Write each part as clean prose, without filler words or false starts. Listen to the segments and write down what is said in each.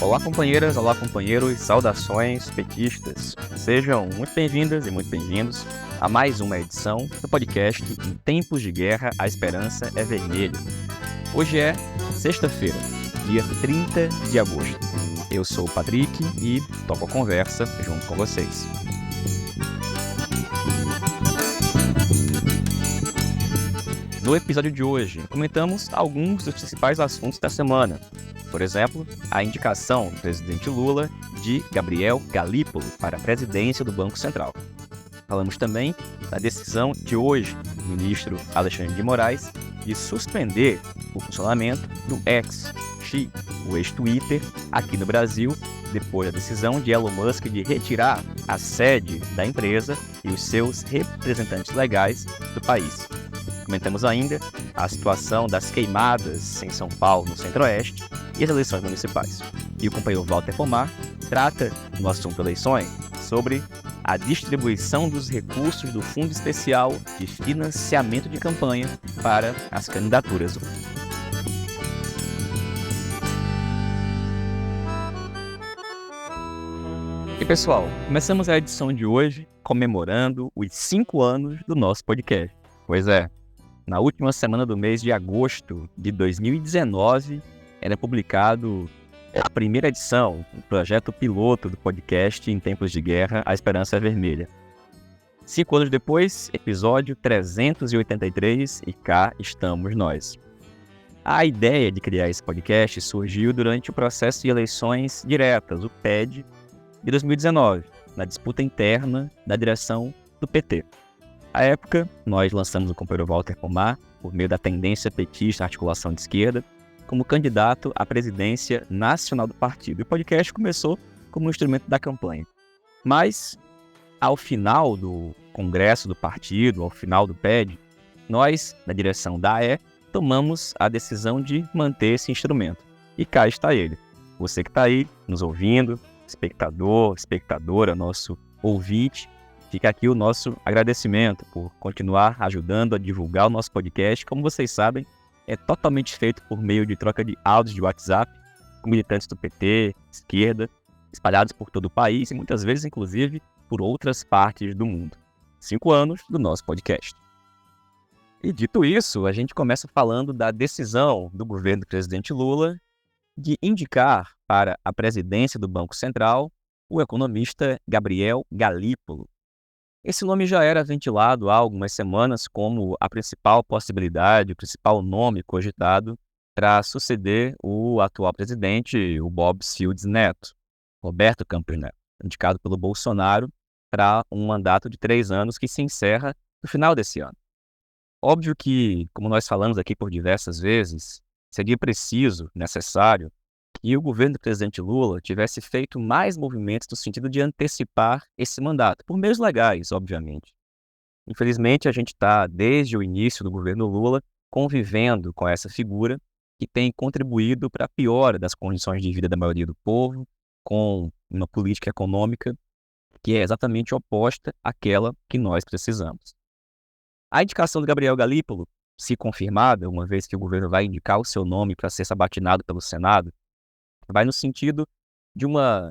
Olá, companheiras, olá, companheiros, saudações petistas. Sejam muito bem-vindas e muito bem-vindos a mais uma edição do podcast Em Tempos de Guerra, a Esperança é Vermelha. Hoje é sexta-feira, dia 30 de agosto. Eu sou o Patrick e toco a conversa junto com vocês. No episódio de hoje, comentamos alguns dos principais assuntos da semana. Por exemplo, a indicação do presidente Lula de Gabriel Galípolo para a presidência do Banco Central. Falamos também da decisão de hoje do ministro Alexandre de Moraes de suspender o funcionamento do X, o ex-Twitter, aqui no Brasil, depois da decisão de Elon Musk de retirar a sede da empresa e os seus representantes legais do país. Comentamos ainda a situação das queimadas em São Paulo, no Centro-Oeste, e as eleições municipais. E o companheiro Walter Pomar trata, no assunto eleições, sobre a distribuição dos recursos do Fundo Especial de Financiamento de Campanha para as candidaturas. E pessoal, começamos a edição de hoje comemorando os 5 anos do nosso podcast. Pois é, na última semana do mês de agosto de 2019, era publicado a primeira edição, o projeto piloto do podcast Em Tempos de Guerra, a Esperança é Vermelha. 5 anos depois, episódio 383, e cá estamos nós. A ideia de criar esse podcast surgiu durante o processo de eleições diretas, o PED, de 2019, na disputa interna da direção do PT. À época, nós lançamos o companheiro Walter Pomar, por meio da tendência petista articulação de esquerda, como candidato à presidência nacional do partido. E o podcast começou como um instrumento da campanha. Mas, ao final do congresso do partido, ao final do PED, nós, na direção da AE, tomamos a decisão de manter esse instrumento. E cá está ele. Você que está aí nos ouvindo, espectador, espectadora, nosso ouvinte, fica aqui o nosso agradecimento por continuar ajudando a divulgar o nosso podcast. Como vocês sabem, é totalmente feito por meio de troca de áudios de WhatsApp com militantes do PT, esquerda, espalhados por todo o país e muitas vezes, inclusive, por outras partes do mundo. 5 anos do nosso podcast. E dito isso, a gente começa falando da decisão do governo do presidente Lula de indicar para a presidência do Banco Central o economista Gabriel Galípolo. Esse nome já era ventilado há algumas semanas como a principal possibilidade, o principal nome cogitado para suceder o atual presidente, o Bob Fields Neto, Roberto Campos Neto, indicado pelo Bolsonaro para um mandato de 3 anos que se encerra no final desse ano. Óbvio que, como nós falamos aqui por diversas vezes, seria preciso, necessário, que o governo do presidente Lula tivesse feito mais movimentos no sentido de antecipar esse mandato, por meios legais, obviamente. Infelizmente, a gente está, desde o início do governo Lula, convivendo com essa figura que tem contribuído para a piora das condições de vida da maioria do povo, com uma política econômica que é exatamente oposta àquela que nós precisamos. A indicação do Gabriel Galípolo, se confirmada, uma vez que o governo vai indicar o seu nome para ser sabatinado pelo Senado, vai no sentido de uma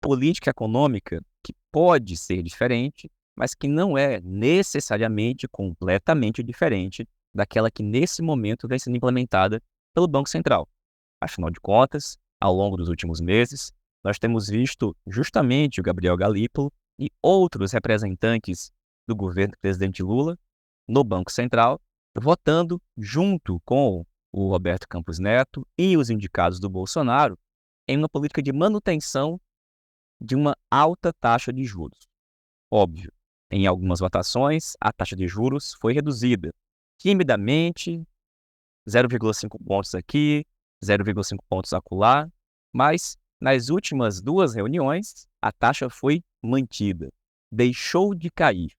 política econômica que pode ser diferente, mas que não é necessariamente completamente diferente daquela que nesse momento vem sendo implementada pelo Banco Central. Afinal de contas, ao longo dos últimos meses, nós temos visto justamente o Gabriel Galípolo e outros representantes do governo do presidente Lula no Banco Central, votando junto com o Roberto Campos Neto e os indicados do Bolsonaro em uma política de manutenção de uma alta taxa de juros. Óbvio, em algumas votações, a taxa de juros foi reduzida timidamente, 0,5 pontos aqui, 0,5 pontos acolá, mas nas últimas 2 reuniões, a taxa foi mantida, deixou de cair.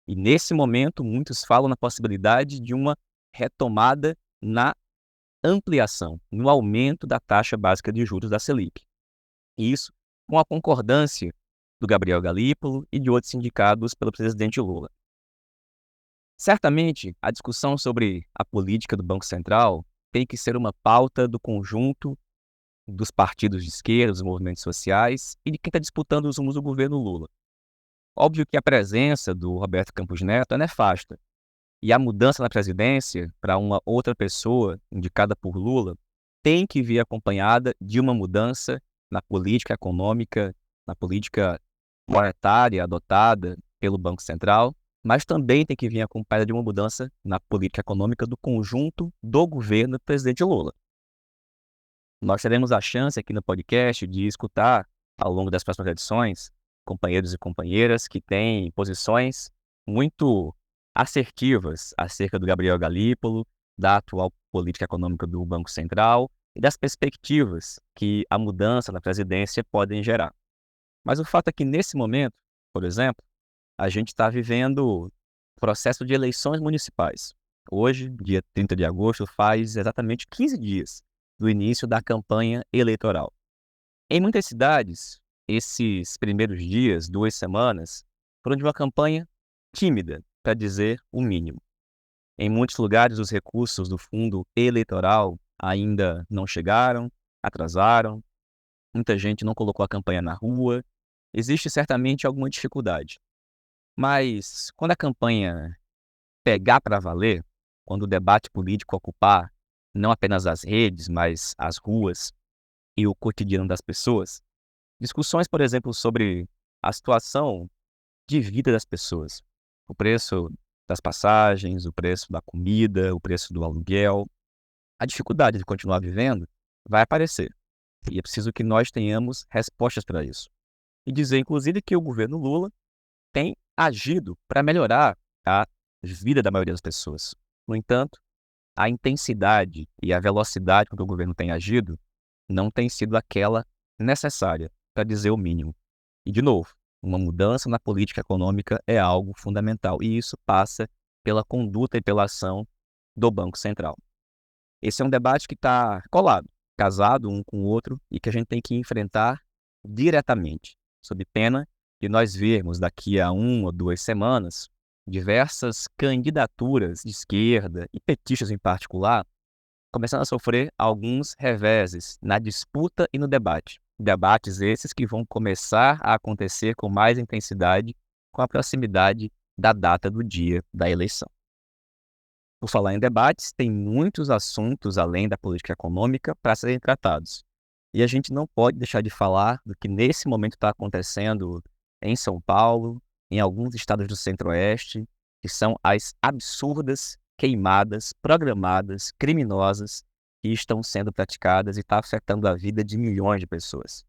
E nesse momento, muitos falam na possibilidade de uma retomada na ampliação, no aumento da taxa básica de juros da Selic. Isso com a concordância do Gabriel Galípolo e de outros indicados pelo presidente Lula. Certamente, a discussão sobre a política do Banco Central tem que ser uma pauta do conjunto dos partidos de esquerda, dos movimentos sociais e de quem está disputando os rumos do governo Lula. Óbvio que a presença do Roberto Campos Neto é nefasta, e a mudança na presidência para uma outra pessoa indicada por Lula tem que vir acompanhada de uma mudança na política econômica, na política monetária adotada pelo Banco Central, mas também tem que vir acompanhada de uma mudança na política econômica do conjunto do governo do presidente Lula. Nós teremos a chance aqui no podcast de escutar, ao longo das próximas edições, companheiros e companheiras que têm posições muito assertivas acerca do Gabriel Galípolo, da atual política econômica do Banco Central e das perspectivas que a mudança na presidência podem gerar. Mas o fato é que, nesse momento, por exemplo, a gente está vivendo o processo de eleições municipais. Hoje, dia 30 de agosto, faz exatamente 15 dias do início da campanha eleitoral. Em muitas cidades, esses primeiros dias, 2 semanas, foram de uma campanha tímida, para dizer o mínimo. Em muitos lugares, os recursos do fundo eleitoral ainda não chegaram, atrasaram, muita gente não colocou a campanha na rua, existe certamente alguma dificuldade. Mas quando a campanha pegar para valer, quando o debate político ocupar não apenas as redes, mas as ruas e o cotidiano das pessoas, discussões, por exemplo, sobre a situação de vida das pessoas, o preço das passagens, o preço da comida, o preço do aluguel, a dificuldade de continuar vivendo vai aparecer. E é preciso que nós tenhamos respostas para isso. E dizer, inclusive, que o governo Lula tem agido para melhorar a vida da maioria das pessoas. No entanto, a intensidade e a velocidade com que o governo tem agido não tem sido aquela necessária, para dizer o mínimo. E, de novo, uma mudança na política econômica é algo fundamental, e isso passa pela conduta e pela ação do Banco Central. Esse é um debate que está colado, casado um com o outro, e que a gente tem que enfrentar diretamente, sob pena de nós vermos daqui a 1 ou 2 semanas diversas candidaturas de esquerda e petistas em particular começando a sofrer alguns reveses na disputa e no debate. Debates esses que vão começar a acontecer com mais intensidade com a proximidade da data do dia da eleição. Por falar em debates, tem muitos assuntos além da política econômica para serem tratados. E a gente não pode deixar de falar do que nesse momento está acontecendo em São Paulo, em alguns estados do Centro-Oeste, que são as absurdas queimadas programadas, criminosas, que estão sendo praticadas e está afetando a vida de milhões de pessoas.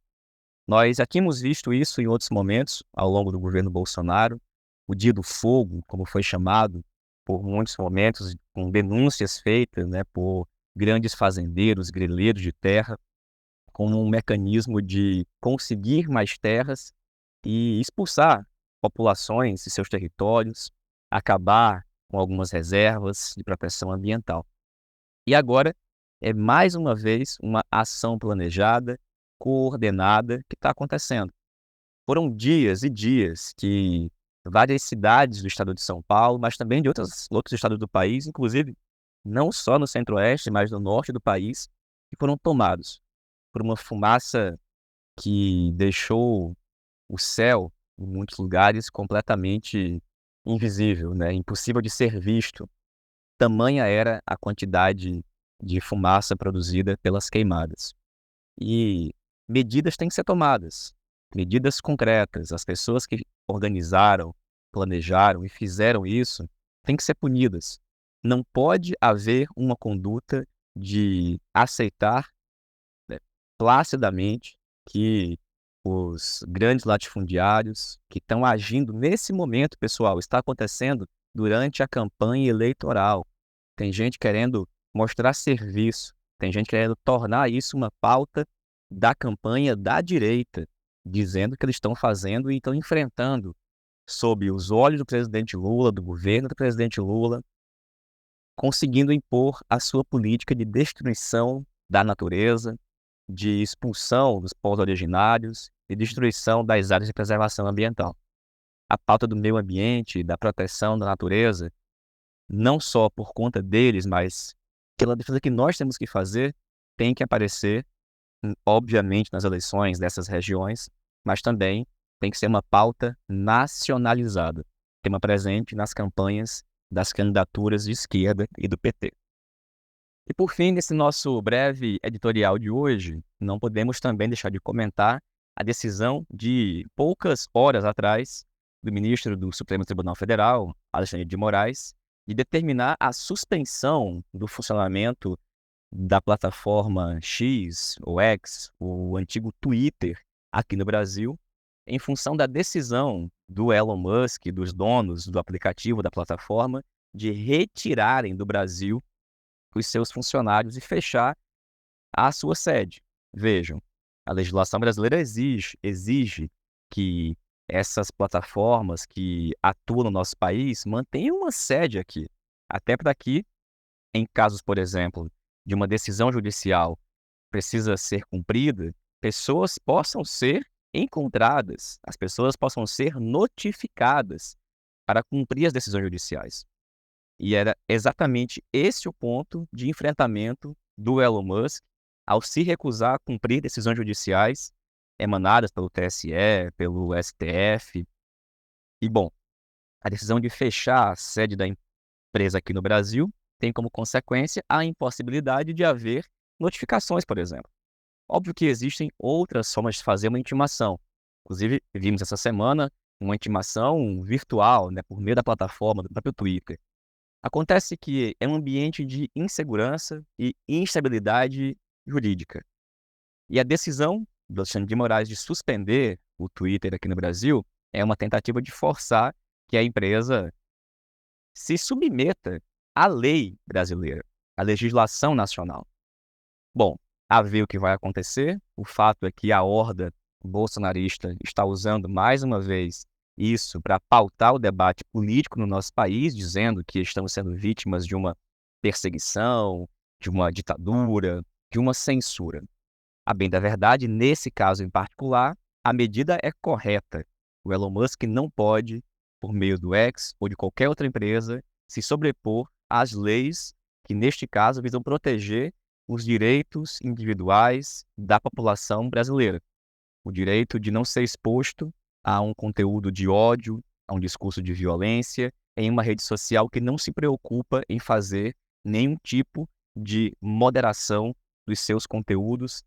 Nós já tínhamos visto isso em outros momentos, ao longo do governo Bolsonaro, o Dia do Fogo, como foi chamado, por muitos momentos, com denúncias feitas, por grandes fazendeiros, grileiros de terra, como um mecanismo de conseguir mais terras e expulsar populações de seus territórios, acabar com algumas reservas de proteção ambiental. E agora é mais uma vez uma ação planejada, coordenada, que está acontecendo. Foram dias e dias que várias cidades do estado de São Paulo, mas também de outros estados do país, inclusive não só no centro-oeste, mas no norte do país, que foram tomados por uma fumaça que deixou o céu, em muitos lugares, completamente invisível, impossível de ser visto. Tamanha era a quantidade de fumaça produzida pelas queimadas. E medidas têm que ser tomadas, medidas concretas. As pessoas que organizaram, planejaram e fizeram isso têm que ser punidas. Não pode haver uma conduta de aceitar placidamente que os grandes latifundiários que estão agindo nesse momento, pessoal, está acontecendo durante a campanha eleitoral. Tem gente querendo mostrar serviço, tem gente querendo tornar isso uma pauta da campanha da direita, dizendo que eles estão fazendo e estão enfrentando, sob os olhos do presidente Lula, do governo do presidente Lula, conseguindo impor a sua política de destruição da natureza, de expulsão dos povos originários e destruição das áreas de preservação ambiental. A pauta do meio ambiente, da proteção da natureza, não só por conta deles, mas pela defesa que nós temos que fazer, tem que aparecer obviamente, nas eleições dessas regiões, mas também tem que ser uma pauta nacionalizada, tema presente nas campanhas das candidaturas de esquerda e do PT. E por fim, nesse nosso breve editorial de hoje, não podemos também deixar de comentar a decisão de poucas horas atrás do ministro do Supremo Tribunal Federal, Alexandre de Moraes, de determinar a suspensão do funcionamento da plataforma X, ou X, o antigo Twitter, aqui no Brasil, em função da decisão do Elon Musk, dos donos do aplicativo da plataforma, de retirarem do Brasil os seus funcionários e fechar a sua sede. Vejam, a legislação brasileira exige que essas plataformas que atuam no nosso país mantenham uma sede aqui, até para que, em casos, por exemplo, de uma decisão judicial precisa ser cumprida, pessoas possam ser encontradas, as pessoas possam ser notificadas para cumprir as decisões judiciais. E era exatamente esse o ponto de enfrentamento do Elon Musk ao se recusar a cumprir decisões judiciais emanadas pelo TSE, pelo STF. E, bom, a decisão de fechar a sede da empresa aqui no Brasil tem como consequência a impossibilidade de haver notificações, por exemplo. Óbvio que existem outras formas de fazer uma intimação. Inclusive, vimos essa semana uma intimação virtual, né, por meio da plataforma do próprio Twitter. Acontece que é um ambiente de insegurança e instabilidade jurídica. E a decisão do Alexandre de Moraes de suspender o Twitter aqui no Brasil é uma tentativa de forçar que a empresa se submeta à lei brasileira, à legislação nacional. Bom, a ver o que vai acontecer. O fato é que a horda bolsonarista está usando mais uma vez isso para pautar o debate político no nosso país, dizendo que estamos sendo vítimas de uma perseguição, de uma ditadura, de uma censura. A bem da verdade, nesse caso em particular, a medida é correta. O Elon Musk não pode, por meio do X ou de qualquer outra empresa, se sobrepor às leis que, neste caso, visam proteger os direitos individuais da população brasileira. O direito de não ser exposto a um conteúdo de ódio, a um discurso de violência, em uma rede social que não se preocupa em fazer nenhum tipo de moderação dos seus conteúdos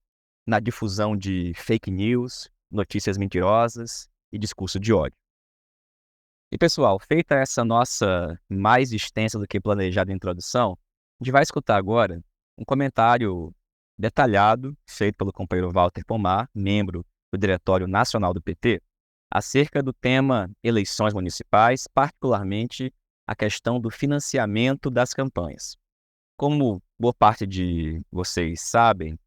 na difusão de fake news, notícias mentirosas e discurso de ódio. E, pessoal, feita essa nossa mais extensa do que planejada introdução, a gente vai escutar agora um comentário detalhado feito pelo companheiro Walter Pomar, membro do Diretório Nacional do PT, acerca do tema eleições municipais, particularmente a questão do financiamento das campanhas. Como boa parte de vocês sabem,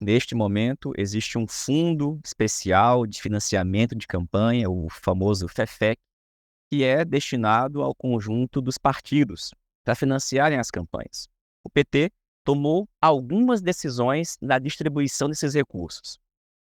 neste momento existe um fundo especial de financiamento de campanha, o famoso FEFEC, que é destinado ao conjunto dos partidos para financiarem as campanhas. O PT tomou algumas decisões na distribuição desses recursos.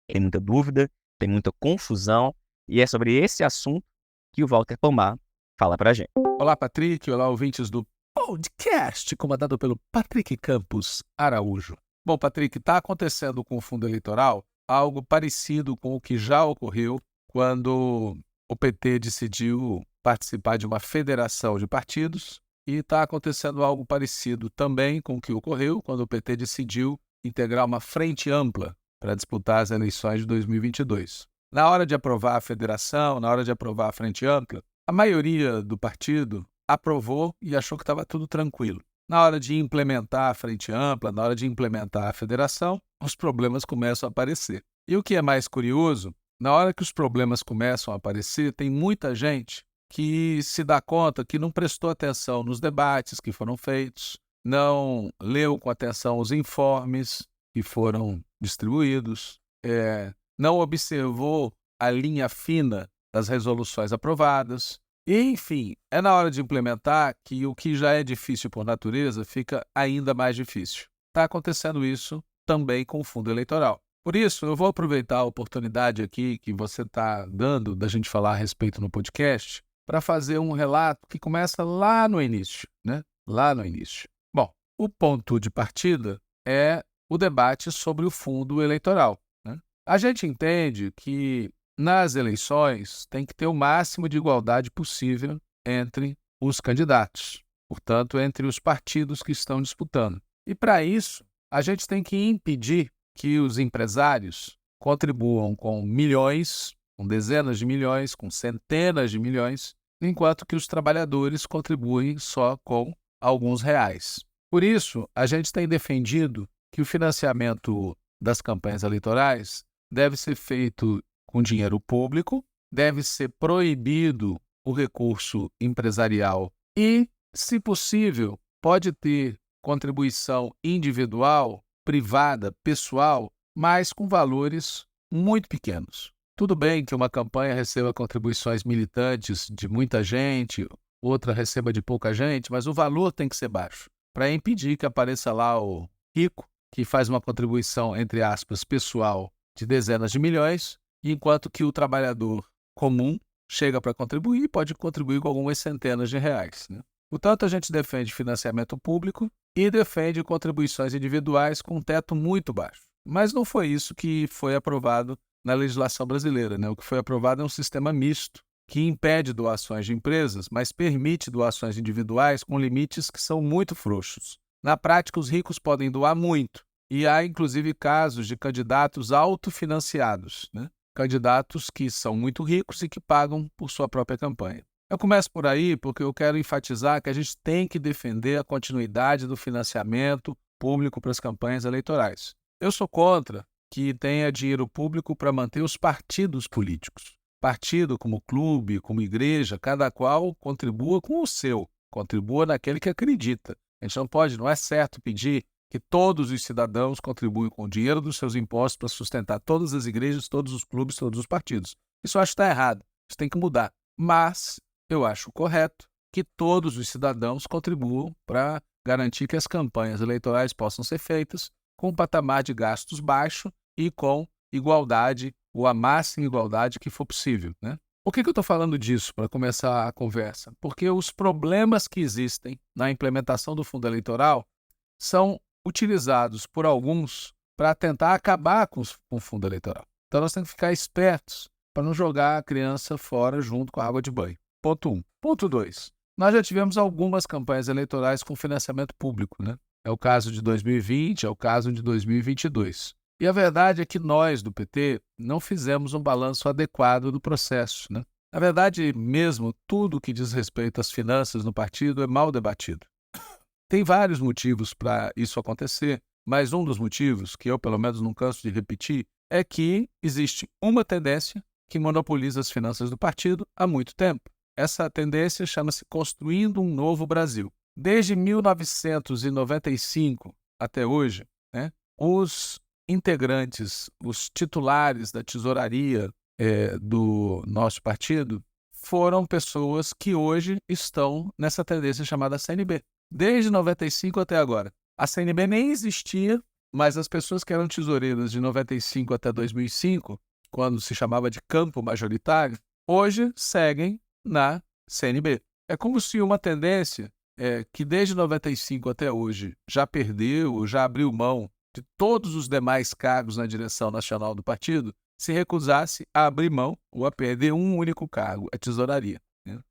Tem muita dúvida, tem muita confusão, e é sobre esse assunto que o Walter Pomar fala para a gente. Olá, Patrick. Olá, ouvintes do podcast, comandado pelo Patrick Campos Araújo. Bom, Patrick, está acontecendo com o fundo eleitoral algo parecido com o que já ocorreu quando o PT decidiu participar de uma federação de partidos, e está acontecendo algo parecido também com o que ocorreu quando o PT decidiu integrar uma frente ampla para disputar as eleições de 2022. Na hora de aprovar a federação, na hora de aprovar a frente ampla, a maioria do partido aprovou e achou que estava tudo tranquilo. Na hora de implementar a frente ampla, na hora de implementar a federação, os problemas começam a aparecer. E o que é mais curioso, na hora que os problemas começam a aparecer, tem muita gente que se dá conta que não prestou atenção nos debates que foram feitos, não leu com atenção os informes que foram distribuídos, não observou a linha fina das resoluções aprovadas. E, enfim, é na hora de implementar que o que já é difícil por natureza fica ainda mais difícil. Está acontecendo isso também com o fundo eleitoral. Por isso, eu vou aproveitar a oportunidade aqui que você está dando da gente falar a respeito no podcast para fazer um relato que começa lá no início, né? Lá no início. Bom, o ponto de partida é o debate sobre o fundo eleitoral, né? A gente entende que nas eleições tem que ter o máximo de igualdade possível entre os candidatos, portanto, entre os partidos que estão disputando. E para isso, a gente tem que impedir que os empresários contribuam com milhões, com dezenas de milhões, com centenas de milhões, enquanto que os trabalhadores contribuem só com alguns reais. Por isso, a gente tem defendido que o financiamento das campanhas eleitorais deve ser feito com dinheiro público, deve ser proibido o recurso empresarial e, se possível, pode ter contribuição individual, privada, pessoal, mas com valores muito pequenos. Tudo bem que uma campanha receba contribuições militantes de muita gente, outra receba de pouca gente, mas o valor tem que ser baixo, para impedir que apareça lá o rico, que faz uma contribuição, entre aspas, pessoal de dezenas de milhões, enquanto que o trabalhador comum chega para contribuir e pode contribuir com algumas centenas de reais, né? Portanto, a gente defende financiamento público e defende contribuições individuais com um teto muito baixo. Mas não foi isso que foi aprovado na legislação brasileira, né? O que foi aprovado é um sistema misto, que impede doações de empresas, mas permite doações individuais com limites que são muito frouxos. Na prática, os ricos podem doar muito, e há inclusive casos de candidatos autofinanciados, né? Candidatos que são muito ricos e que pagam por sua própria campanha. Eu começo por aí porque eu quero enfatizar que a gente tem que defender a continuidade do financiamento público para as campanhas eleitorais. Eu sou contra que tenha dinheiro público para manter os partidos políticos. Partido como clube, como igreja, cada qual contribua com o seu, contribua naquele que acredita. A gente não é certo pedir que todos os cidadãos contribuam com o dinheiro dos seus impostos para sustentar todas as igrejas, todos os clubes, todos os partidos. Isso eu acho que está errado, isso tem que mudar. Mas eu acho correto que todos os cidadãos contribuam para garantir que as campanhas eleitorais possam ser feitas com um patamar de gastos baixo e com igualdade, ou a máxima igualdade que for possível, né? Por que eu estou falando disso para começar a conversa? Porque os problemas que existem na implementação do fundo eleitoral são utilizados por alguns para tentar acabar com o fundo eleitoral. Então nós temos que ficar espertos para não jogar a criança fora junto com a água de banho. Ponto 1. Ponto 2. Nós já tivemos algumas campanhas eleitorais com financiamento público, né? É o caso de 2020, é o caso de 2022. E a verdade é que nós, do PT, não fizemos um balanço adequado do processo, né? Na verdade, mesmo tudo que diz respeito às finanças no partido é mal debatido. Tem vários motivos para isso acontecer, mas um dos motivos, que eu pelo menos não canso de repetir, é que existe uma tendência que monopoliza as finanças do partido há muito tempo. Essa tendência chama-se Construindo um Novo Brasil. Desde 1995 até hoje, né, os integrantes, os titulares da tesouraria do nosso partido foram pessoas que hoje estão nessa tendência chamada CNB. Desde 95 até agora. A CNB nem existia, mas as pessoas que eram tesoureiras de 95 até 2005, quando se chamava de campo majoritário, hoje seguem na CNB. É como se uma tendência que desde 95 até hoje já perdeu, já abriu mão de todos os demais cargos na direção nacional do partido, se recusasse a abrir mão ou a perder um único cargo, a tesouraria, né?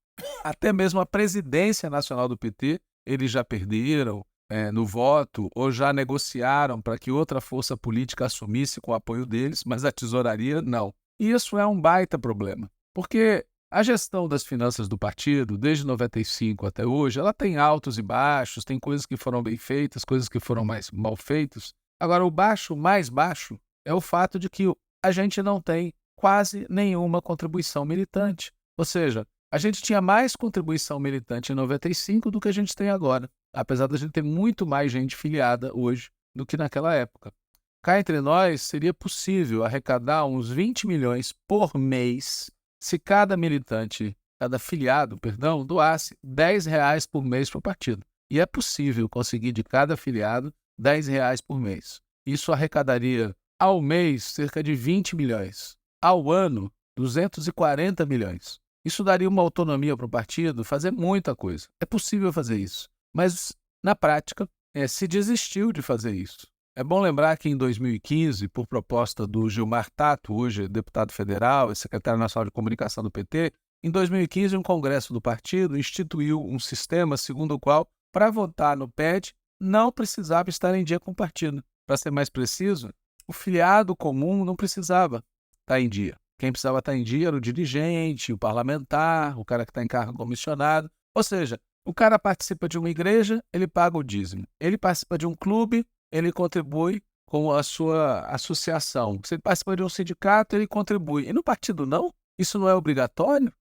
Até mesmo a presidência nacional do PT, eles já perderam no voto ou já negociaram para que outra força política assumisse com o apoio deles, mas a tesouraria não. E isso é um baita problema, porque a gestão das finanças do partido, desde 95 até hoje, ela tem altos e baixos, tem coisas que foram bem feitas, coisas que foram mais mal feitas. Agora, o mais baixo, é o fato de que a gente não tem quase nenhuma contribuição militante. Ou seja, a gente tinha mais contribuição militante em 95 do que a gente tem agora, apesar de a gente ter muito mais gente filiada hoje do que naquela época. Cá entre nós, seria possível arrecadar uns 20 milhões por mês se cada filiado, doasse R$10 por mês para o partido. E é possível conseguir de cada afiliado R$10 por mês. Isso arrecadaria ao mês cerca de 20 milhões. Ao ano, 240 milhões. Isso daria uma autonomia para o partido fazer muita coisa. É possível fazer isso. Mas, na prática, se desistiu de fazer isso. É bom lembrar que em 2015, por proposta do Gilmar Tato, hoje deputado federal e secretário nacional de comunicação do PT, em 2015 um congresso do partido instituiu um sistema segundo o qual, para votar no PED, não precisava estar em dia com o partido. Para ser mais preciso, o filiado comum não precisava estar em dia. Quem precisava estar em dia era o dirigente, o parlamentar, o cara que está em cargo comissionado. Ou seja, o cara participa de uma igreja, ele paga o dízimo. Ele participa de um clube, ele contribui com a sua associação. Se ele participa de um sindicato, ele contribui. E no partido não? Isso não é obrigatório?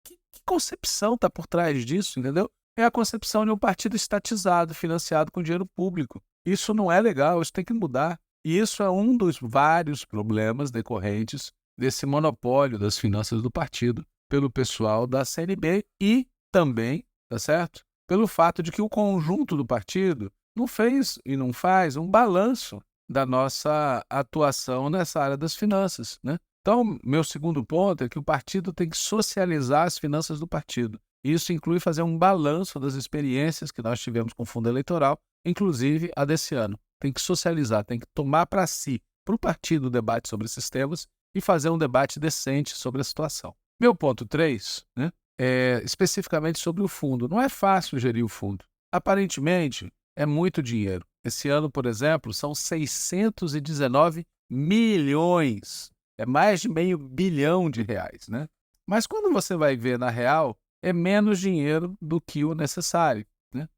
Que concepção está por trás disso, entendeu? É a concepção de um partido estatizado, financiado com dinheiro público. Isso não é legal, isso tem que mudar. E isso é um dos vários problemas decorrentes desse monopólio das finanças do partido pelo pessoal da CNB e também, tá certo? Pelo fato de que o conjunto do partido não fez e não faz um balanço da nossa atuação nessa área das finanças, né? Então, meu segundo ponto é que o partido tem que socializar as finanças do partido. Isso inclui fazer um balanço das experiências que nós tivemos com o fundo eleitoral, inclusive a desse ano. Tem que socializar, tem que tomar para si, para o partido, o debate sobre esses temas e fazer um debate decente sobre a situação. Meu ponto 3, né, é especificamente sobre o fundo. Não é fácil gerir o fundo. Aparentemente, é muito dinheiro. Esse ano, por exemplo, são 619 milhões. É mais de meio bilhão de reais, né? Mas quando você vai ver na real, é menos dinheiro do que o necessário, né?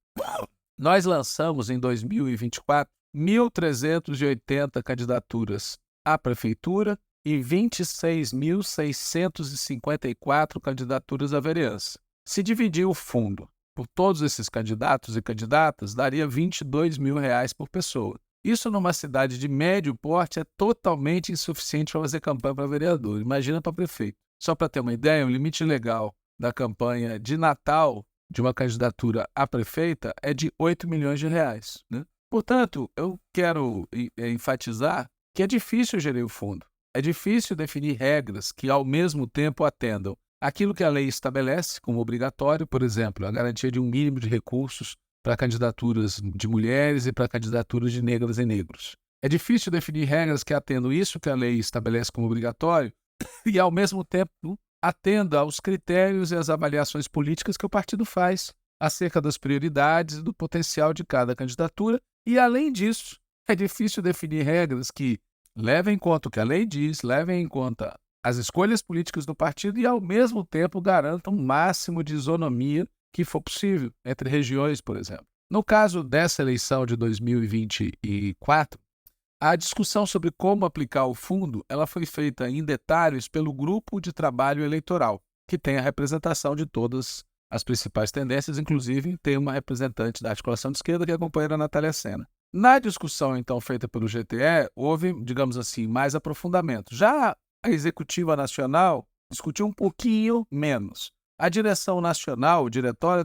Nós lançamos em 2024 1.380 candidaturas à prefeitura e 26.654 candidaturas à vereança. Se dividir o fundo por todos esses candidatos e candidatas, daria R$ 22 mil por pessoa. Isso numa cidade de médio porte é totalmente insuficiente para fazer campanha para vereador. Imagina para prefeito. Só para ter uma ideia, o limite legal da campanha de Natal de uma candidatura a prefeita é de R$ 8 milhões, né? Portanto, eu quero enfatizar que é difícil gerir o fundo. É difícil definir regras que, ao mesmo tempo, atendam aquilo que a lei estabelece como obrigatório, por exemplo, a garantia de um mínimo de recursos para candidaturas de mulheres e para candidaturas de negras e negros. É difícil definir regras que atendam isso que a lei estabelece como obrigatório e, ao mesmo tempo, atenda aos critérios e às avaliações políticas que o partido faz acerca das prioridades e do potencial de cada candidatura. E, além disso, é difícil definir regras que levem em conta o que a lei diz, levem em conta as escolhas políticas do partido e, ao mesmo tempo, garantam o máximo de isonomia que for possível entre regiões, por exemplo. No caso dessa eleição de 2024, a discussão sobre como aplicar o fundo ela foi feita em detalhes pelo Grupo de Trabalho Eleitoral, que tem a representação de todas as principais tendências, inclusive tem uma representante da articulação de esquerda que é a companheira Natália Sena. Na discussão, então, feita pelo GTE, houve, digamos assim, mais aprofundamento. Já a Executiva Nacional discutiu um pouquinho menos. A direção nacional, o diretório,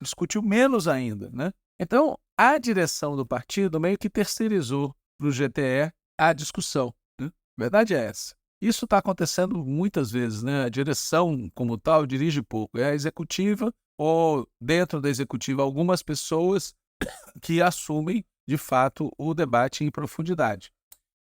discutiu menos ainda, né? Então, a direção do partido meio que terceirizou para o GTE a discussão, né? A verdade é essa. Isso está acontecendo muitas vezes, né? A direção, como tal, dirige pouco. É a executiva ou, dentro da executiva, algumas pessoas que assumem, de fato, o debate em profundidade.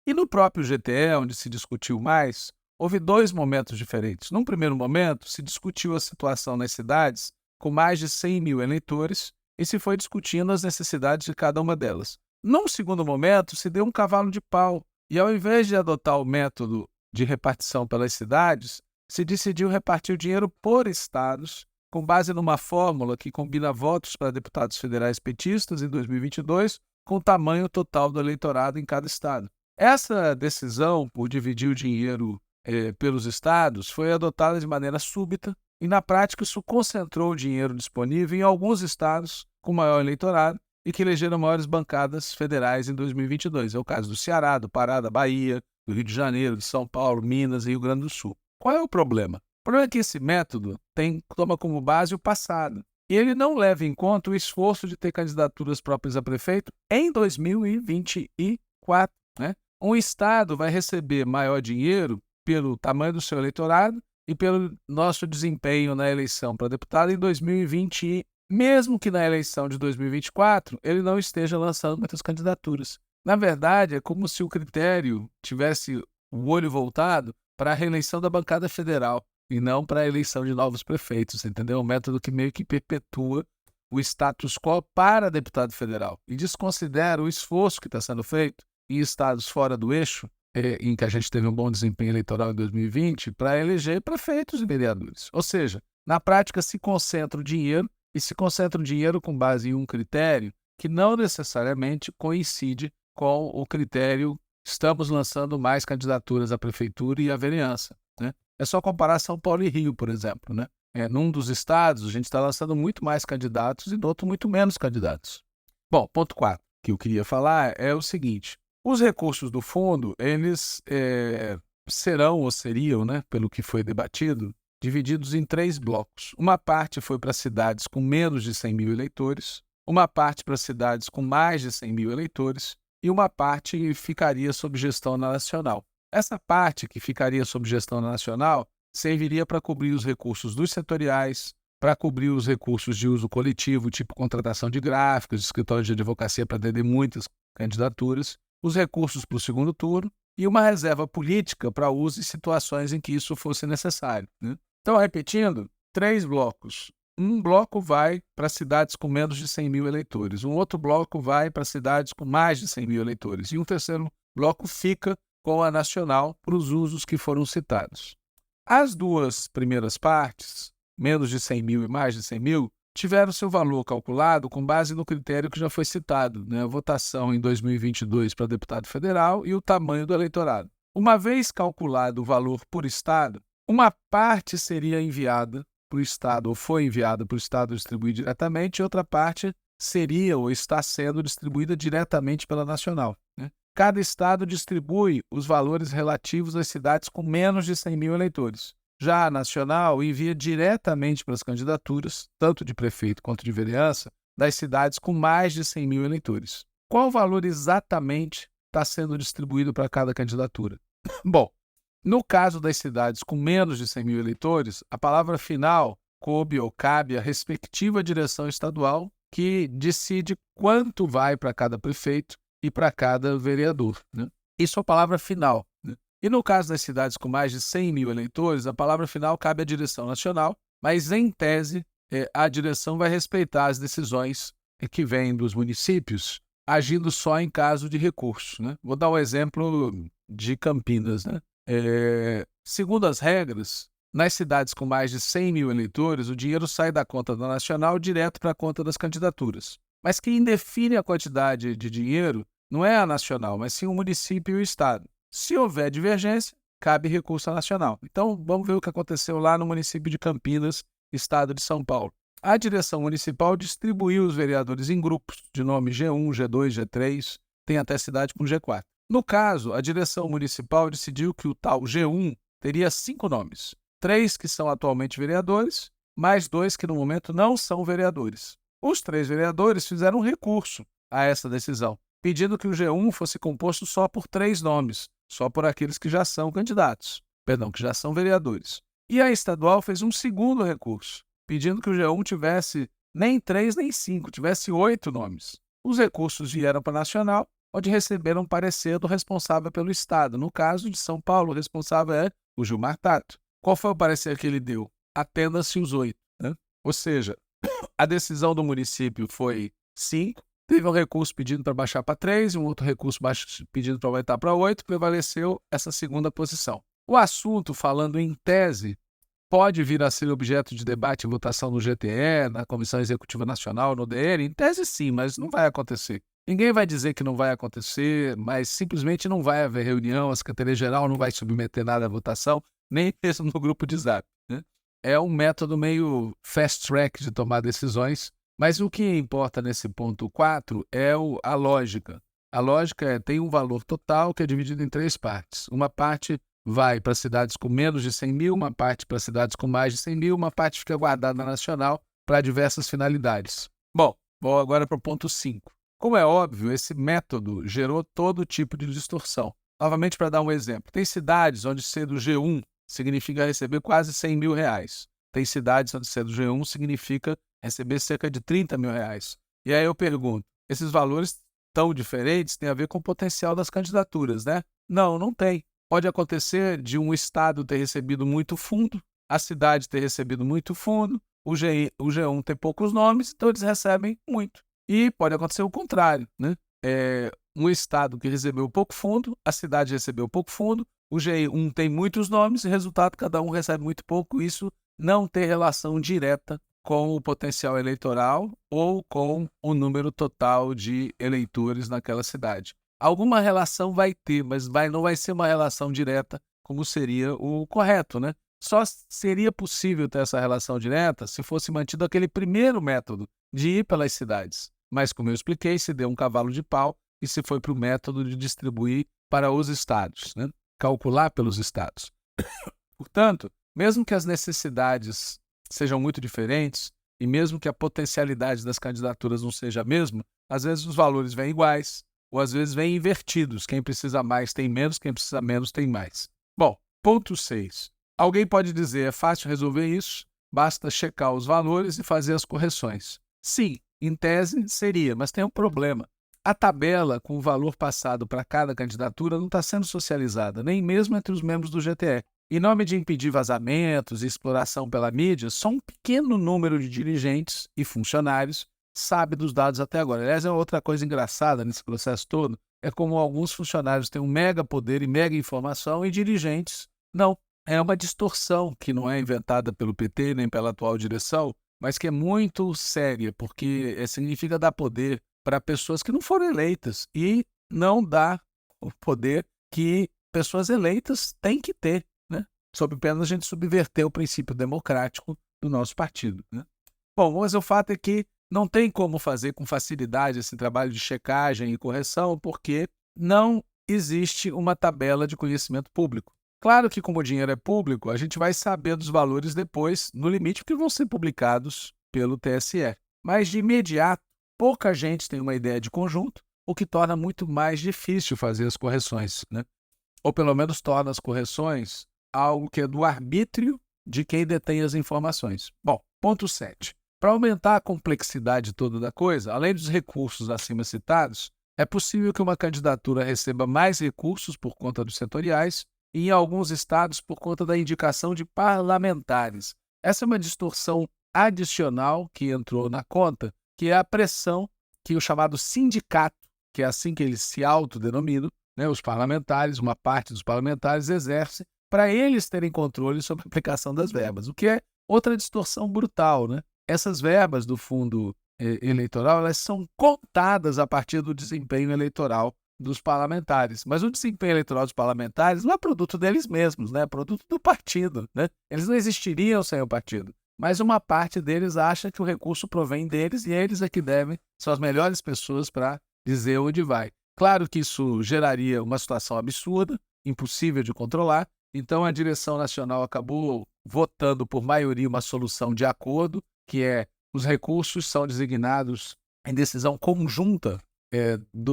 E no próprio GTE, onde se discutiu mais, houve dois momentos diferentes. Num primeiro momento, se discutiu a situação nas cidades com mais de 100 mil eleitores e se foi discutindo as necessidades de cada uma delas. Num segundo momento, se deu um cavalo de pau e, ao invés de adotar o método de repartição pelas cidades, se decidiu repartir o dinheiro por estados, com base numa fórmula que combina votos para deputados federais petistas em 2022 com o tamanho total do eleitorado em cada estado. Essa decisão por dividir o dinheiro pelos estados foi adotada de maneira súbita e, na prática, isso concentrou o dinheiro disponível em alguns estados com maior eleitorado e que elegeram maiores bancadas federais em 2022. É o caso do Ceará, do Pará, da Bahia, do Rio de Janeiro, de São Paulo, Minas e Rio Grande do Sul. Qual é o problema? O problema é que esse método toma como base o passado. E ele não leva em conta o esforço de ter candidaturas próprias a prefeito em 2024. Né? Um estado vai receber maior dinheiro pelo tamanho do seu eleitorado e pelo nosso desempenho na eleição para deputado em 2020, mesmo que na eleição de 2024 ele não esteja lançando muitas candidaturas. Na verdade, é como se o critério tivesse o olho voltado para a reeleição da bancada federal e não para a eleição de novos prefeitos, entendeu? Um método que meio que perpetua o status quo para deputado federal e desconsidera o esforço que está sendo feito em estados fora do eixo, em que a gente teve um bom desempenho eleitoral em 2020, para eleger prefeitos e vereadores. Ou seja, na prática se concentra o dinheiro e se concentra o dinheiro com base em um critério que não necessariamente coincide com o critério estamos lançando mais candidaturas à prefeitura e à vereança, né? É só comparar São Paulo e Rio, por exemplo, né? Num dos estados, a gente está lançando muito mais candidatos e no outro muito menos candidatos. Bom, ponto 4 que eu queria falar é o seguinte: os recursos do fundo, eles serão ou seriam, né, pelo que foi debatido, divididos em 3 blocos. Uma parte foi para cidades com menos de 100 mil eleitores, uma parte para cidades com mais de 100 mil eleitores e uma parte ficaria sob gestão nacional. Essa parte que ficaria sob gestão nacional serviria para cobrir os recursos dos setoriais, para cobrir os recursos de uso coletivo, tipo contratação de gráficos, escritórios de advocacia para atender muitas candidaturas, os recursos para o segundo turno e uma reserva política para uso em situações em que isso fosse necessário, né? Então, repetindo, 3 blocos. Um bloco vai para cidades com menos de 100 mil eleitores, um outro bloco vai para cidades com mais de 100 mil eleitores e um terceiro bloco fica com a nacional para os usos que foram citados. As 2 primeiras partes, menos de 100 mil e mais de 100 mil, tiveram seu valor calculado com base no critério que já foi citado, né? A votação em 2022 para deputado federal e o tamanho do eleitorado. Uma vez calculado o valor por estado, uma parte seria enviada para o estado ou foi enviada para o estado distribuir diretamente e outra parte seria ou está sendo distribuída diretamente pela nacional, né? Cada estado distribui os valores relativos às cidades com menos de 100 mil eleitores. Já a nacional envia diretamente para as candidaturas, tanto de prefeito quanto de vereança, das cidades com mais de 100 mil eleitores. Qual valor exatamente está sendo distribuído para cada candidatura? Bom, no caso das cidades com menos de 100 mil eleitores, a palavra final coube ou cabe à respectiva direção estadual, que decide quanto vai para cada prefeito e para cada vereador, né? Isso é a palavra final, né? E no caso das cidades com mais de 100 mil eleitores, a palavra final cabe à direção nacional, mas, em tese, a direção vai respeitar as decisões que vêm dos municípios, agindo só em caso de recurso, né? Vou dar um exemplo de Campinas, né? Segundo as regras, nas cidades com mais de 100 mil eleitores, o dinheiro sai da conta da nacional direto para a conta das candidaturas. Mas quem define a quantidade de dinheiro não é a nacional, mas sim o município e o estado. Se houver divergência, cabe recurso à nacional. Então, vamos ver o que aconteceu lá no município de Campinas, estado de São Paulo. A direção municipal distribuiu os vereadores em grupos de nome G1, G2, G3, tem até cidade com G4. No caso, a direção municipal decidiu que o tal G1 teria 5 nomes. 3 que são atualmente vereadores, mais 2 que no momento não são vereadores. Os 3 vereadores fizeram um recurso a essa decisão, pedindo que o G1 fosse composto só por 3 nomes, só por aqueles que já são candidatos, que já são vereadores. E a estadual fez um segundo recurso, pedindo que o G1 tivesse nem 3 nem 5, tivesse 8 nomes. Os recursos vieram para a nacional, onde receberam parecer do responsável pelo estado. No caso de São Paulo, o responsável é o Gilmar Tato. Qual foi o parecer que ele deu? Atenda-se os 8, né? Ou seja, a decisão do município foi 5, teve um recurso pedindo para baixar para 3 e um outro recurso pedindo para aumentar para 8, prevaleceu essa segunda posição. O assunto, falando em tese, pode vir a ser objeto de debate e votação no GTE, na Comissão Executiva Nacional, no DN? Em tese sim, mas não vai acontecer. Ninguém vai dizer que não vai acontecer, mas simplesmente não vai haver reunião, a Secretaria-Geral não vai submeter nada à votação, nem mesmo no grupo de Zap, né? É um método meio fast track de tomar decisões, mas o que importa nesse ponto 4 é a lógica. A lógica tem um valor total que é dividido em 3 partes. Uma parte vai para cidades com menos de 100 mil, uma parte para cidades com mais de 100 mil, uma parte fica guardada na nacional para diversas finalidades. Bom, vou agora para o ponto 5. Como é óbvio, esse método gerou todo tipo de distorção. Novamente, para dar um exemplo, tem cidades onde ser do G1 significa receber quase 100 mil reais. Tem cidades onde ser do G1 significa receber cerca de 30 mil reais. E aí eu pergunto, esses valores tão diferentes tem a ver com o potencial das candidaturas, né? Não, não tem. Pode acontecer de um estado ter recebido muito fundo, a cidade ter recebido muito fundo, o G1 ter poucos nomes, então eles recebem muito. E pode acontecer o contrário, né? Um estado que recebeu pouco fundo, a cidade recebeu pouco fundo, o G1 tem muitos nomes e, resultado, cada um recebe muito pouco. Isso não tem relação direta com o potencial eleitoral ou com o número total de eleitores naquela cidade. Alguma relação vai ter, mas não vai ser uma relação direta como seria o correto, né? Só seria possível ter essa relação direta se fosse mantido aquele primeiro método de ir pelas cidades. Mas, como eu expliquei, se deu um cavalo de pau e se foi para o método de distribuir para os estados, né? Calcular pelos estados. Portanto, mesmo que as necessidades sejam muito diferentes e mesmo que a potencialidade das candidaturas não seja a mesma, às vezes os valores vêm iguais ou às vezes vêm invertidos. Quem precisa mais tem menos, quem precisa menos tem mais. Bom, ponto 6. Alguém pode dizer, é fácil resolver isso, basta checar os valores e fazer as correções. Sim, em tese seria, mas tem um problema. A tabela com o valor passado para cada candidatura não está sendo socializada, nem mesmo entre os membros do GTE. Em nome de impedir vazamentos e exploração pela mídia, só um pequeno número de dirigentes e funcionários sabe dos dados até agora. Aliás, é outra coisa engraçada nesse processo todo, é como alguns funcionários têm um mega poder e mega informação e dirigentes não. É uma distorção que não é inventada pelo PT nem pela atual direção, mas que é muito séria, porque significa dar poder para pessoas que não foram eleitas e não dá o poder que pessoas eleitas têm que ter, né? Sob pena de a gente subverter o princípio democrático do nosso partido, né? Bom, mas o fato é que não tem como fazer com facilidade esse trabalho de checagem e correção, porque não existe uma tabela de conhecimento público. Claro que, como o dinheiro é público, a gente vai saber dos valores depois, no limite, porque vão ser publicados pelo TSE. Mas, de imediato, pouca gente tem uma ideia de conjunto, o que torna muito mais difícil fazer as correções, né? Ou, pelo menos, torna as correções algo que é do arbítrio de quem detém as informações. Bom, ponto 7. Para aumentar a complexidade toda da coisa, além dos recursos acima citados, é possível que uma candidatura receba mais recursos por conta dos setoriais e, em alguns estados, por conta da indicação de parlamentares. Essa é uma distorção adicional que entrou na conta, que é a pressão que o chamado sindicato, que é assim que eles se autodenominam, né, os parlamentares, uma parte dos parlamentares, exerce para eles terem controle sobre a aplicação das verbas, o que é outra distorção brutal, né? Essas verbas do fundo eleitoral, elas são contadas a partir do desempenho eleitoral dos parlamentares. Mas o desempenho eleitoral dos parlamentares não é produto deles mesmos, né? É produto do partido, né? Eles não existiriam sem o partido. Mas uma parte deles acha que o recurso provém deles e eles é que devem, são as melhores pessoas para dizer onde vai. Claro que isso geraria uma situação absurda, impossível de controlar, então a direção nacional acabou votando por maioria uma solução de acordo, que é os recursos são designados em decisão conjunta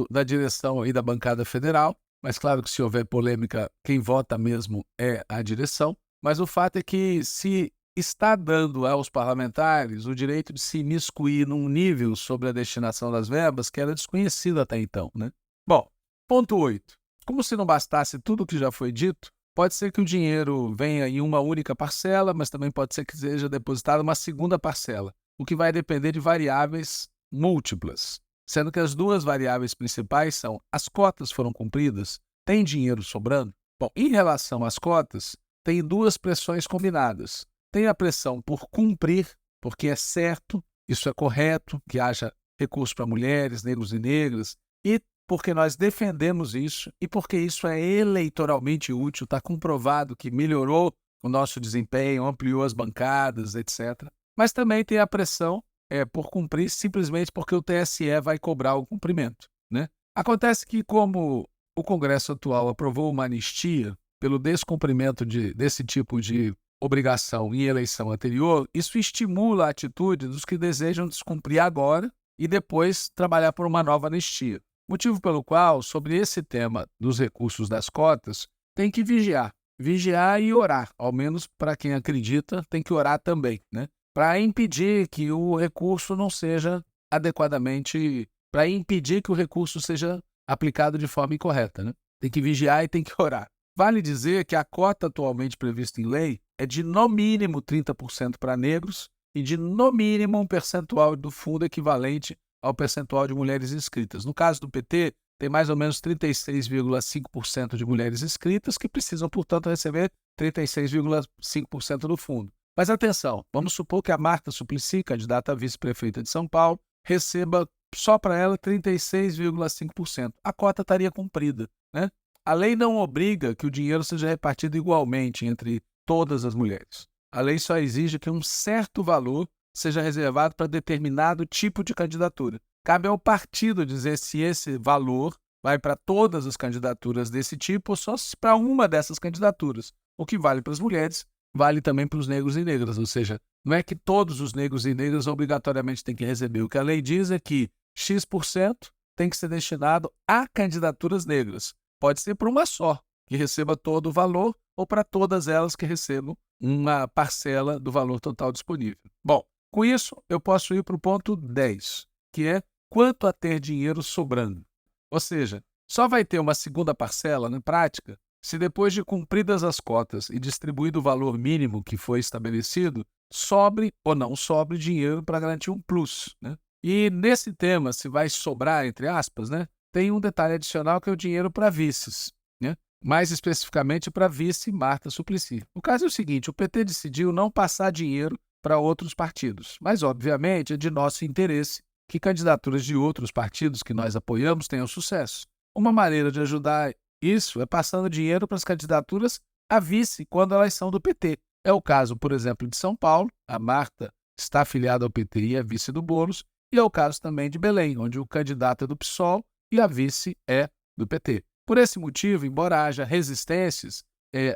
da direção e da bancada federal, mas claro que se houver polêmica, quem vota mesmo é a direção, mas o fato é que se está dando aos parlamentares o direito de se imiscuir num nível sobre a destinação das verbas que era desconhecido até então, né? Bom, ponto 8. Como se não bastasse tudo o que já foi dito, pode ser que o dinheiro venha em uma única parcela, mas também pode ser que seja depositada uma segunda parcela, o que vai depender de variáveis múltiplas, sendo que as duas variáveis principais são: as cotas foram cumpridas? Tem dinheiro sobrando? Bom, em relação às cotas, tem duas pressões combinadas. Tem a pressão por cumprir, porque é certo, isso é correto, que haja recurso para mulheres, negros e negras, e porque nós defendemos isso e porque isso é eleitoralmente útil, está comprovado que melhorou o nosso desempenho, ampliou as bancadas, etc. Mas também tem a pressão por cumprir simplesmente porque o TSE vai cobrar o cumprimento, né? Acontece que, como o Congresso atual aprovou uma anistia pelo descumprimento desse tipo de obrigação em eleição anterior, isso estimula a atitude dos que desejam descumprir agora e depois trabalhar por uma nova anistia. Motivo pelo qual, sobre esse tema dos recursos das cotas, tem que vigiar e orar, ao menos para quem acredita, tem que orar também, né? Para impedir que o recurso não seja adequadamente para impedir que o recurso seja aplicado de forma incorreta, né? Tem que vigiar e tem que orar. Vale dizer que a cota atualmente prevista em lei é de no mínimo 30% para negros e de no mínimo um percentual do fundo equivalente ao percentual de mulheres inscritas. No caso do PT, tem mais ou menos 36,5% de mulheres inscritas que precisam, portanto, receber 36,5% do fundo. Mas atenção, vamos supor que a Marta Suplicy, candidata a vice-prefeita de São Paulo, receba só para ela 36,5%. A cota estaria cumprida, né? A lei não obriga que o dinheiro seja repartido igualmente entre todas as mulheres. A lei só exige que um certo valor seja reservado para determinado tipo de candidatura. Cabe ao partido dizer se esse valor vai para todas as candidaturas desse tipo ou só para uma dessas candidaturas. O que vale para as mulheres, vale também para os negros e negras, ou seja, não é que todos os negros e negras obrigatoriamente têm que receber. O que a lei diz é que X% tem que ser destinado a candidaturas negras. Pode ser para uma só, que receba todo o valor, ou para todas elas que recebam uma parcela do valor total disponível. Bom, com isso, eu posso ir para o ponto 10, que é quanto a ter dinheiro sobrando. Ou seja, só vai ter uma segunda parcela, na prática, se depois de cumpridas as cotas e distribuído o valor mínimo que foi estabelecido, sobre ou não sobre dinheiro para garantir um plus, né? E nesse tema, se vai sobrar, entre aspas, né, tem um detalhe adicional que é o dinheiro para vices, né? Mais especificamente para vice Marta Suplicy. O caso é o seguinte, o PT decidiu não passar dinheiro para outros partidos, mas obviamente é de nosso interesse que candidaturas de outros partidos que nós apoiamos tenham sucesso. Uma maneira de ajudar isso é passando dinheiro para as candidaturas a vice quando elas são do PT. É o caso, por exemplo, de São Paulo, a Marta está afiliada ao PT e é vice do Boulos, e é o caso também de Belém, onde o candidato é do PSOL e a vice é do PT. Por esse motivo, embora haja resistências,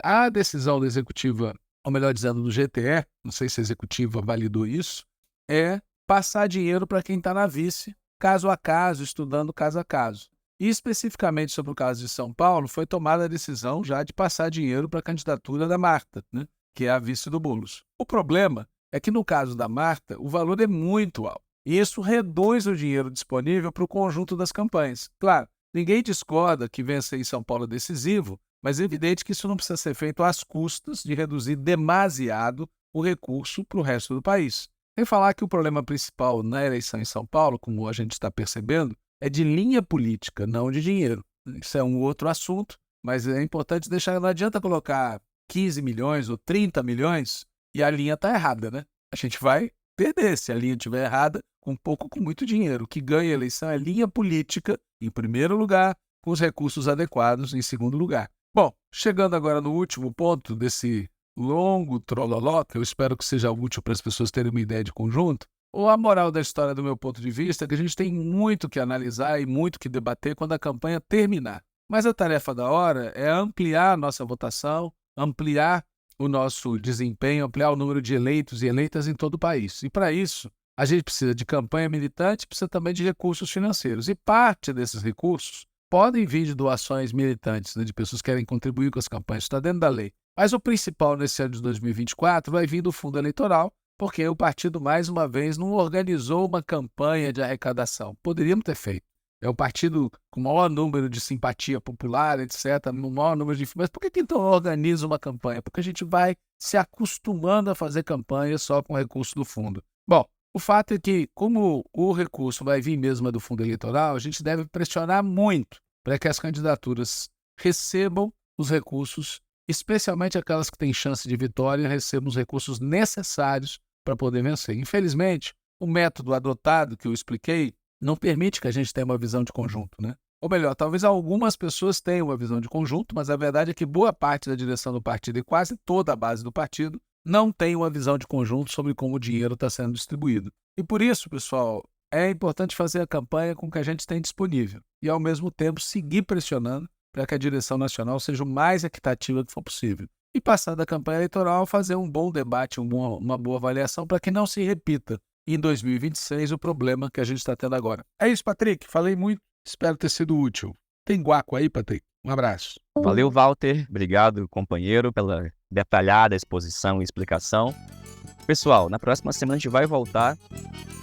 a decisão da executiva, ou melhor dizendo, do GTE, não sei se a executiva validou isso, é passar dinheiro para quem está na vice, caso a caso, estudando caso a caso. E especificamente sobre o caso de São Paulo, foi tomada a decisão já de passar dinheiro para a candidatura da Marta, né, que é a vice do Boulos. O problema é que no caso da Marta, o valor é muito alto. E isso reduz o dinheiro disponível para o conjunto das campanhas. Claro, ninguém discorda que vencer em São Paulo é decisivo, mas é evidente que isso não precisa ser feito às custas de reduzir demasiado o recurso para o resto do país. Sem falar que o problema principal na eleição em São Paulo, como a gente está percebendo, é de linha política, não de dinheiro. Isso é um outro assunto, mas é importante deixar, não adianta colocar 15 milhões ou 30 milhões e a linha está errada, né? A gente vai perder se a linha estiver errada, com pouco ou com muito dinheiro. O que ganha a eleição é linha política, em primeiro lugar, com os recursos adequados em segundo lugar. Bom, chegando agora no último ponto desse longo trololó, que eu espero que seja útil para as pessoas terem uma ideia de conjunto, ou a moral da história, do meu ponto de vista, é que a gente tem muito que analisar e muito que debater quando a campanha terminar. Mas a tarefa da hora é ampliar a nossa votação, ampliar o nosso desempenho, ampliar o número de eleitos e eleitas em todo o país. E para isso, a gente precisa de campanha militante, precisa também de recursos financeiros. E parte desses recursos podem vir de doações militantes, né, de pessoas que querem contribuir com as campanhas, está dentro da lei. Mas o principal nesse ano de 2024 vai vir do fundo eleitoral, porque o partido, mais uma vez, não organizou uma campanha de arrecadação. Poderíamos ter feito. É o partido com o maior número de simpatia popular, etc., o maior número de... Mas por que então organiza uma campanha? Porque a gente vai se acostumando a fazer campanha só com recurso do fundo. Bom, o fato é que, como o recurso vai vir mesmo do fundo eleitoral, a gente deve pressionar muito para que as candidaturas recebam os recursos, especialmente aquelas que têm chance de vitória, recebam os recursos necessários para poder vencer. Infelizmente, o método adotado que eu expliquei não permite que a gente tenha uma visão de conjunto, né? Ou melhor, talvez algumas pessoas tenham uma visão de conjunto, mas a verdade é que boa parte da direção do partido e quase toda a base do partido não tem uma visão de conjunto sobre como o dinheiro está sendo distribuído. E por isso, pessoal, é importante fazer a campanha com o que a gente tem disponível e, ao mesmo tempo, seguir pressionando para que a direção nacional seja o mais equitativa que for possível. E, passada a campanha eleitoral, fazer um bom debate, uma boa avaliação para que não se repita em 2026 o problema que a gente está tendo agora. É isso, Patrick. Falei muito. Espero ter sido útil. Tem guaco aí, Patrick? Um abraço. Valeu, Walter. Obrigado, companheiro, pela detalhada exposição e explicação. Pessoal, na próxima semana a gente vai voltar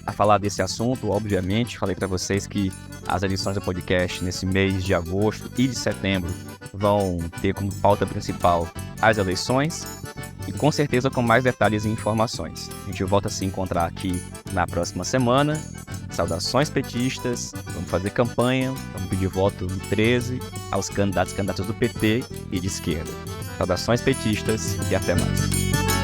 a falar desse assunto, obviamente. Falei para vocês que as edições do podcast nesse mês de agosto e de setembro vão ter como pauta principal as eleições e com certeza com mais detalhes e informações. A gente volta a se encontrar aqui na próxima semana. Saudações petistas, vamos fazer campanha, vamos pedir voto no 13 aos candidatos do PT e de esquerda. Saudações petistas e até mais.